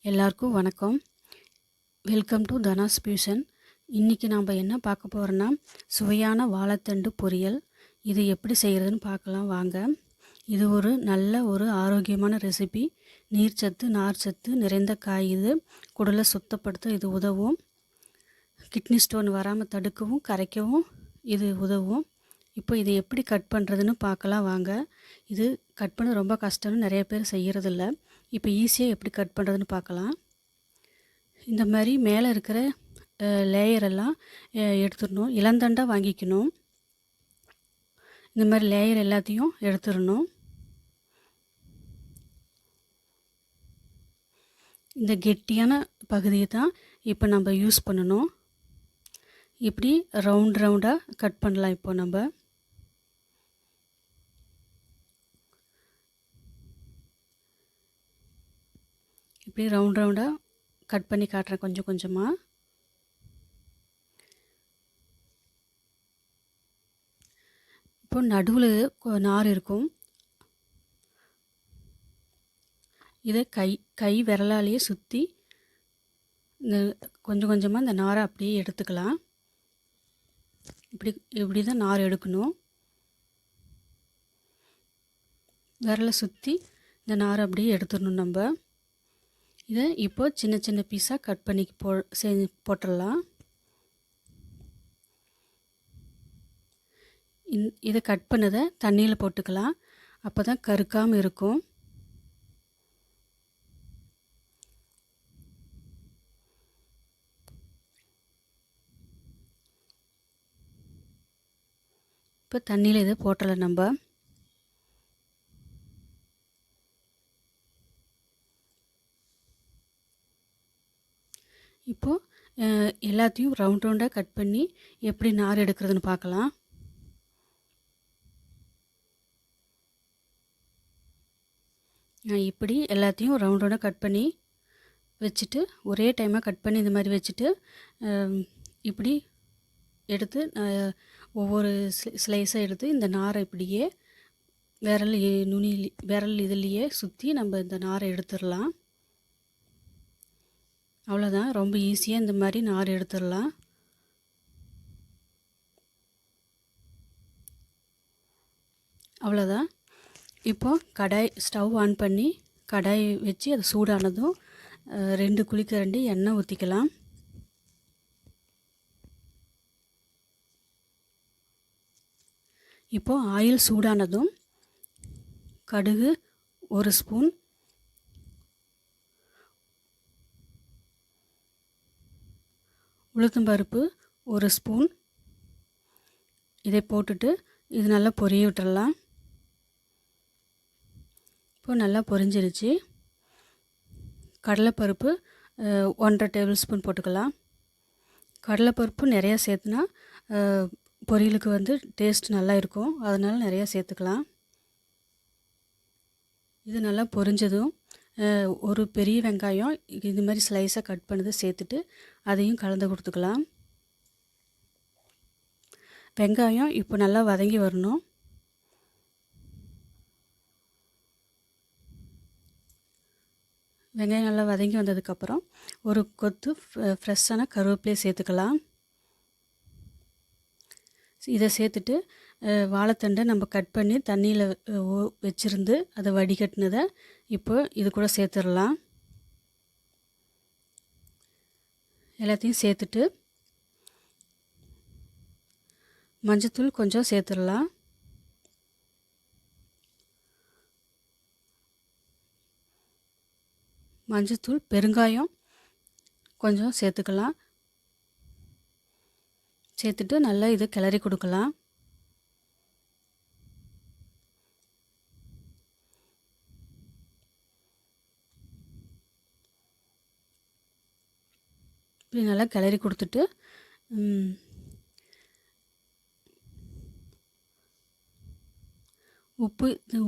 எல்லாருக்கும் வணக்கம். Welcome to Dhana's fusion. இன்றைக்கி நாம் என்ன பார்க்க போகிறோன்னா சுவையான வாழைத்தண்டு பொரியல். இது எப்படி செய்கிறதுன்னு பார்க்கலாம் வாங்க. இது ஒரு நல்ல ஆரோக்கியமான ரெசிபி. நீர்ச்சத்து நார்ச்சத்து நிறைந்த காய். இது குடலை சுத்தப்படுத்த இது உதவும். கிட்னி ஸ்டோன் வராமல் தடுக்கவும் கரைக்கவும் இது உதவும். இப்போ இதை எப்படி கட் பண்ணுறதுன்னு பார்க்கலாம் வாங்க. இது கட் பண்ண ரொம்ப கஷ்டம்னு நிறைய பேர் செய்கிறதில்ல. இப்போ ஈஸியாக எப்படி கட் பண்ணுறதுன்னு பார்க்கலாம். இந்த மாதிரி மேலே இருக்கிற லேயரெல்லாம் எடுத்துடணும். இளந்தண்டாக வாங்கிக்கணும். இந்த மாதிரி லேயர் எல்லாத்தையும் எடுத்துடணும். இந்த கெட்டியான பகுதியை தான் இப்போ நம்ம யூஸ் பண்ணணும். இப்படி ரவுண்டாக கட் பண்ணலாம். இப்போ நம்ம இப்படி ரவுண்டாக கட் பண்ணி காட்டுறேன் கொஞ்சம் கொஞ்சமாக. இப்போ நடுவில் நார் இருக்கும். இதை கை விரலாலேயே சுற்றி இந்த கொஞ்சம் கொஞ்சமாக இந்த நாரை அப்படியே எடுத்துக்கலாம். இப்படி தான் நார் எடுக்கணும். விரலை சுற்றி இந்த நாரை அப்படியே எடுத்துடணும் நம்ம. இதை இப்போ சின்ன சின்ன பீஸாக கட் பண்ணி போட்டுடலாம். இதை கட் பண்ணதை தண்ணியில் போட்டுக்கலாம். அப்போ தான் கருக்காமல் இருக்கும். இப்போ தண்ணியில் இதை போட்டலாம் நம்ம. இப்போது எல்லாத்தையும் ரவுண்டாக கட் பண்ணி எப்படி நார் எடுக்கிறதுன்னு பார்க்கலாம். இப்படி எல்லாத்தையும் ரவுண்டாக கட் பண்ணி வச்சுட்டு ஒரே டைமாக கட் பண்ணி இந்த மாதிரி வச்சுட்டு இப்படி எடுத்து ஒவ்வொரு ஸ்லைஸாக எடுத்து இந்த நாரை இப்படியே விரல் இதுலேயே சுற்றி நம்ம இந்த நாரை எடுத்துடலாம். அவ்வளோதான். ரொம்ப ஈஸியாக இந்த மாதிரி நார் எடுத்துடலாம். அவ்வளோதான். இப்போது ஸ்டவ் ஆன் பண்ணி கடாய் வச்சு அது சூடானதும் 2 குழிக்கரண்டி எண்ணெய் ஊற்றிக்கலாம். இப்போது ஆயில் சூடானதும் கடுகு 1 ஸ்பூன், உளுத்தம்பருப்பு 1 ஸ்பூன் இதை போட்டுட்டு இது நல்லா பொரிய விட்டுடலாம். இப்போது நல்லா பொரிஞ்சிருச்சு. கடலைப்பருப்பு 1.5 டேபிள் ஸ்பூன் போட்டுக்கலாம். கடலைப்பருப்பு நிறையா சேர்த்துனா பொரியலுக்கு டேஸ்ட் நல்லா இருக்கும். அதனால் நிறையா சேர்த்துக்கலாம். இது நல்லா பொரிஞ்சதும் ஒரு பெரிய வெங்காயம் இது மாதிரி ஸ்லைஸாக கட் பண்ணதை சேர்த்துட்டு அதையும் கலந்து கொடுத்துக்கலாம். வெங்காயம் இப்போ நல்லா வதங்கி வரணும். வெங்காயம் நல்லா வதங்கி வந்ததுக்கப்புறம் ஒரு கொத்து ஃப்ரெஷ்ஷான கருவேப்பிலையை சேர்த்துக்கலாம். இதை சேர்த்துட்டு வாழைத்தண்டை நம்ம கட் பண்ணி தண்ணியில் வச்சுருந்து அதை வடிகட்டினதை இப்போ இது கூட சேர்த்துடலாம். எல்லாத்தையும் சேர்த்துட்டு மஞ்சத்தூள் கொஞ்சம் சேர்த்துடலாம். மஞ்சத்தூள், பெருங்காயம் கொஞ்சம் சேர்த்துக்கலாம். சேர்த்துட்டு நல்லா இதை கிளறி கொடுக்கலாம். இப்படி நல்லா கிளறி கொடுத்துட்டு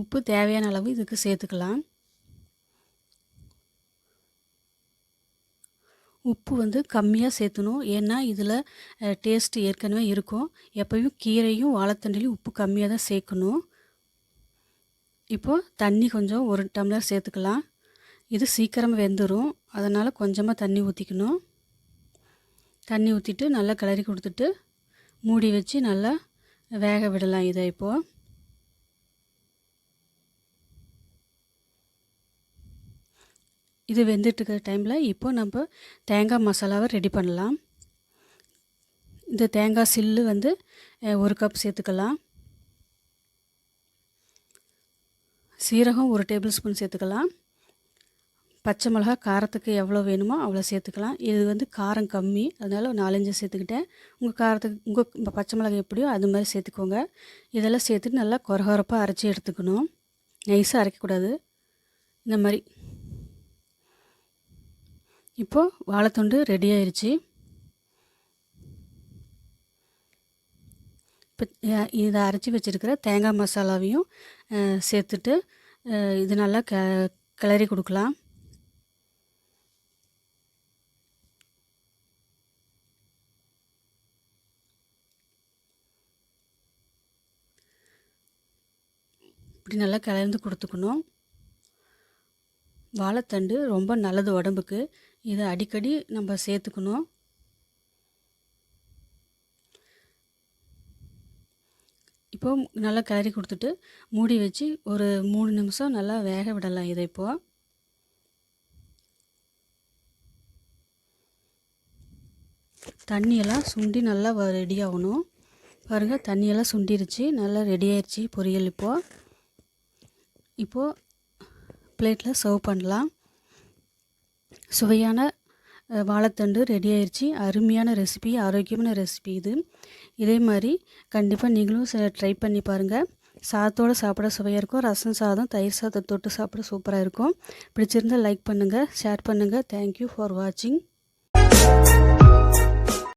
உப்பு தேவையான அளவு இதுக்கு சேர்த்துக்கலாம். உப்பு கம்மியாக சேர்த்தணும். ஏன்னா இதில் டேஸ்ட்டு ஏற்கனவே இருக்கும். எப்போயும் கீரையும் வாழைத்தண்டிலையும் உப்பு கம்மியாக தான் சேர்க்கணும். இப்போது தண்ணி கொஞ்சம் 1 டம்ளர் சேர்த்துக்கலாம். இது சீக்கிரமாக வெந்துடும், அதனால் கொஞ்சமாக தண்ணி ஊற்றிக்கணும். தண்ணி ஊற்றிட்டு நல்லா கிளறி கொடுத்துட்டு மூடி வச்சு நல்லா வேக விடலாம். இதை இப்போது இது வெந்துட்டு இருக்கிற டைமில் இப்போ நம்ம தேங்காய் மசாலாவை ரெடி பண்ணலாம். இந்த தேங்காய் சில்லு வந்து 1 கப் சேர்த்துக்கலாம். சீரகம் 1 டேபிள் ஸ்பூன் சேர்த்துக்கலாம். பச்சை மிளகா காரத்துக்கு எவ்வளோ வேணுமோ அவ்வளோ சேர்த்துக்கலாம். இது வந்து காரம் கம்மி, அதனால் 4-5 சேர்த்துக்கிட்டேன். உங்கள் காரத்துக்கு உங்கள் பச்சை மிளகாய் எப்படியோ அது மாதிரி சேர்த்துக்கோங்க. இதெல்லாம் சேர்த்துட்டு நல்லா கொரகொரப்பாக அரைச்சி எடுத்துக்கணும். நைஸாக அரைக்கக்கூடாது. இந்த மாதிரி இப்போது வாழைத்தண்டு ரெடி ஆயிடுச்சு. இப்போ இதை அரைச்சி வச்சுருக்கிற தேங்காய் மசாலாவையும் சேர்த்துட்டு இது நல்லா கிளறி கொடுக்கலாம். இப்படி நல்லா கிளர்ந்து கொடுத்துக்கணும். வாழைத்தண்டு ரொம்ப நல்லது உடம்புக்கு. இதை அடிக்கடி நம்ம சேர்த்துக்கணும். இப்போ நல்லா கிளறி கொடுத்துட்டு மூடி வச்சு ஒரு 3 நிமிஷம் நல்லா வேக விடலாம். இதை இப்போது தண்ணியெல்லாம் சுண்டி நல்லா ரெடி ஆகணும். பாருங்கள், தண்ணியெல்லாம் சுண்டிருச்சு, நல்லா ரெடி ஆயிடுச்சு பொரியல். இப்போது பிளேட்டில் சர்வ் பண்ணலாம். சுவையான வாழைத்தண்டு ரெடி ஆயிடுச்சு. அருமையான ரெசிபி, ஆரோக்கியமான ரெசிபி இது. இதே மாதிரி கண்டிப்பாக நீங்களும் ட்ரை பண்ணி பாருங்கள். சாதத்தோடு சாப்பிட சுவையாக இருக்கும். ரசம் சாதம், தயிர் சாதம் தொட்டு சாப்பிட சூப்பராக இருக்கும். பிடிச்சிருந்தால் லைக் பண்ணுங்கள், ஷேர் பண்ணுங்கள். தேங்க்யூ ஃபார் வாட்சிங்.